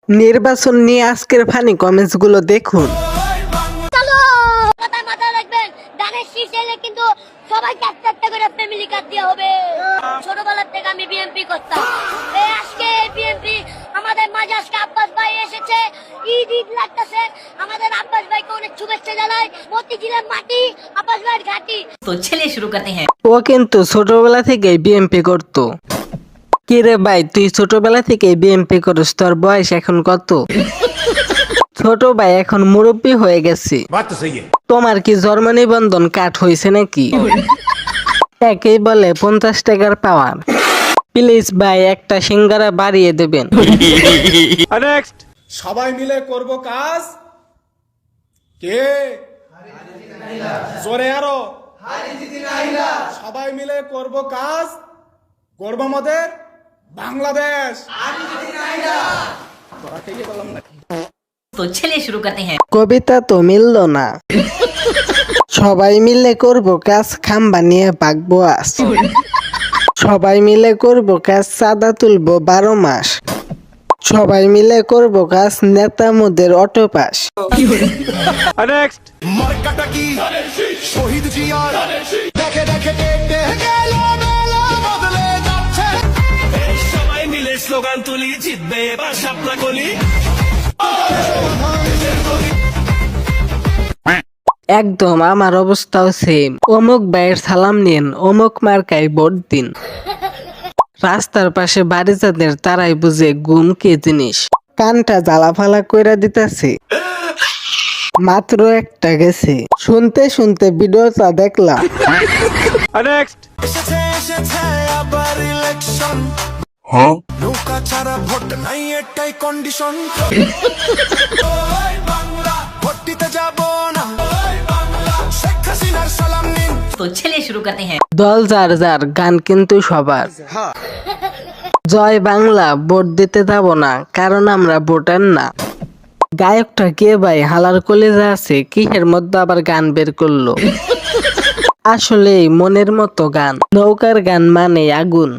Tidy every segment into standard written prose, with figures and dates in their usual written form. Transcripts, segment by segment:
নির্বাচন নিয়ে আজকের ফানি কমেন্টস গুলো দেখুন। মাথায় রাখবেন, ধানের শীষ এলে কিন্তু সবাইকে একটা একটা করে ফ্যামিলি কার্ড দেওয়া হবে। ছোটবেলার থেকে আমি বিএনপি করতাম। আজকে বিএনপি আমাদের মাঝে আজকে আব্বাস ভাই এসেছে, ঈদ ঈদ লাগতেছে। আমাদের আব্বাস ভাইকে অনেক শুভেচ্ছা জানাই। মতিঝিলের মাটি আব্বাস ভাইয়ের ঘাটি। तो चलिए शुरू करते हैं। ও কিন্তু ছোটবেলা থেকে বিএমপি করতো। কি রে ভাই, তুই ছোটবেলা থেকে বিএমপি করিস, তোর বয়স এখন কত? ছোট ভাই এখন মুরব্বী হয়ে গেছে। তোমার কি জন্ম নিবন্ধন কাট হয়েছে নাকি? একেই বলে 50 টাকার পাওয়ার। প্লিজ ভাই একটা সিঙ্গারা বাড়িয়ে দেবেন। সবাই মিলে করব কাজ। কে জোরে আরো সবাই মিলে করব কাজ, গর্ব আমাদের বাংলাদেশ। तो चलिए शुरू करते हैं। কবিতা তো মিললো না। সবাই মিলে করব কাজ, খাম্বা নিয়ে পাকবো আস। সবাই মিলে করব কাজ, চাঁদা তুলবো 12 মাস। সবাই মিলে করব কাজ, নেতা মোদের অটো পাস। মার্কাটা কি শহীদ জিয়ার দেখে দেখে কেটে গেল মেলা বদলে যাচ্ছে। সবাই মিলে স্লোগান তুলি, জিতবে এবার শাপলা কলি। একদম আমার অবস্থাও সেম। অমুক ভাইয়ের সালাম নিন, অমুক মার্কায় ভোট দিন। রাস্তার পাশে বাড়ি যাদের তারাই বুঝে গুম কি জিনিস। কানটা জ্বালাফালা কইরা দিতেছে। মাত্র একটা গেছে, শুনতে শুনতে ভিডিওটা দেখলাম। এসেছে এসেছে আবার ইলেকশন, নৌকা ছাড়া ভোট নাই এটাই কন্ডিশন। ভোট দিতে যাব না, শেখ হাসিনার সালাম নিন। तो चलिए शुरू करते हैं। দল যার যার, গান কিন্তু সবার। জয় বাংলা, ভোট দিতে যাব না, কারণ আমরা ভোটার না। গায়কটা কে ভাই, হালার কলেজে আছে, কিসের মধ্যে আবার গান বের করলো। আসলে মনের মতো গান, নৌকার গান মানে আগুন।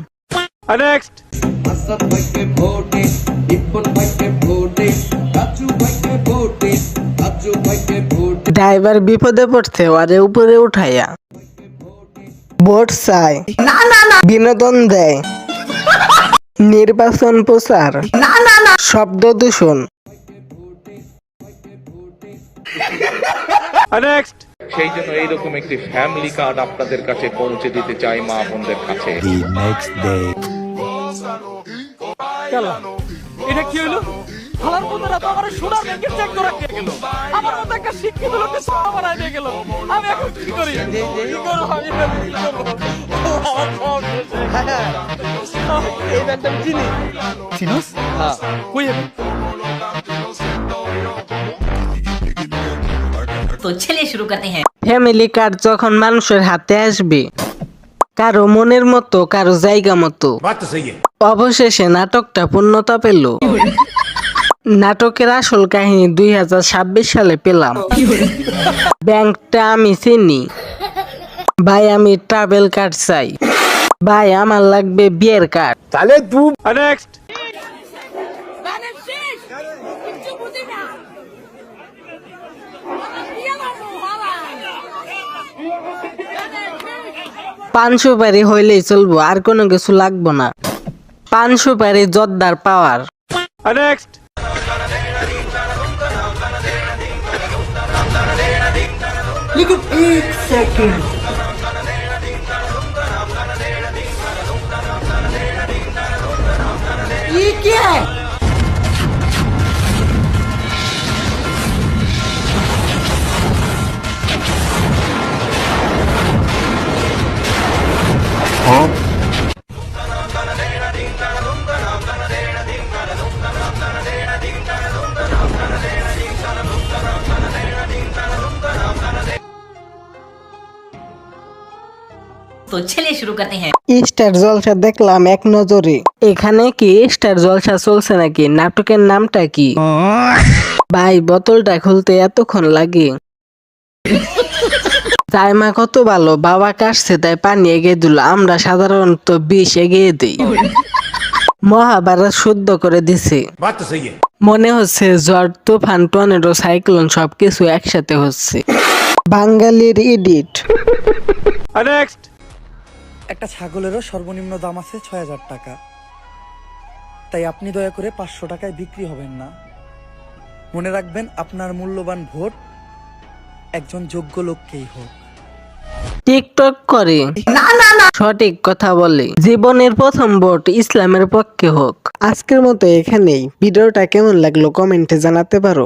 ড্রাইভার বিপদে পড়ছে, ওরে উপরে উঠাইয়া ভোট চায়, বিনোদন দেয়, নির্বাচন প্রচার, শব্দ দূষণ। সেই জন্য এইরকম একটি ফ্যামিলি কার্ড আপনাদের কাছে পৌঁছে দিতে চাই মা বোনদের কাছে। এটা কি হলো? হালার বন্ধুরা তো আমার সোনার ব্যাংকে চেক করে রাখতে গেল। আমার মতো একটা শিক্ষিত লোককে সোনা বানায় দিয়ে গেল। আমি এখন কি করি? কি করবো আমি? কি করবো? আমার সব শেষ। এই ব্যাংকটা আমি চিনি। চিনোস? হ্যাঁ। কই যাবি? तो चलिए शुरू करते हैं। ফ্যামিলি কার্ড যখন মানুষের হাতে আসবে, কারো মনের মতো, কারো জায়গা মতো, অবশেষে নাটকটা পূর্ণতা পেল। নাটকের আসল কাহিনী 2026 সালে পেলাম। ব্যাংকটা আমি চিনি। ভাই আমি ট্রাভেল কার্ড চাই। ভাই আমার লাগবে বিয়ের কার্ড। ধানের শীষ কিচ্ছু বুঝি না। বিয়ে মারবো, হালা। ধানের শীষ। 500 পারি হইলেই চলবো, আর কোনো কিছু লাগবো না। 500 পারি জোরদার পাওয়ার। तो चलिए शुरू करते हैं। স্টার জলসা দেখলাম এক নজরে। এখানে কি স্টার জলসা চলছে নাকি? নাটকের নামটা কি? ভাই বোতলটা খুলতে এতক্ষণ লাগে? জাইমা কত ভালো, বাবা কাটছে তাই পানি এগিয়ে দিল, আমরা সাধারণত বিষ এগিয়ে দিই। মহাভারত শুদ্ধ করে দিছে। মনে হচ্ছে ঝড় তুফান টর্নেডো সাইক্লোন সবকিছু একসাথে হচ্ছে। বাঙালির ইডিট। একটা ছাগলেরও সর্বনিম্ন দাম আছে ৬,০০০ টাকা, তাই আপনি দয়া করে ৫০০ টাকায় বিক্রি হবেন না। মনে রাখবেন, আপনার মূল্যবান ভোট একজন যোগ্য লোককেই হোক। টিকটক করে সঠিক কথা বলে, জীবনের প্রথম ভোট ইসলামের পক্ষে হোক। আজকের মতো এখানেই। ভিডিওটা কেমন লাগলো কমেন্টে জানাতে পারো।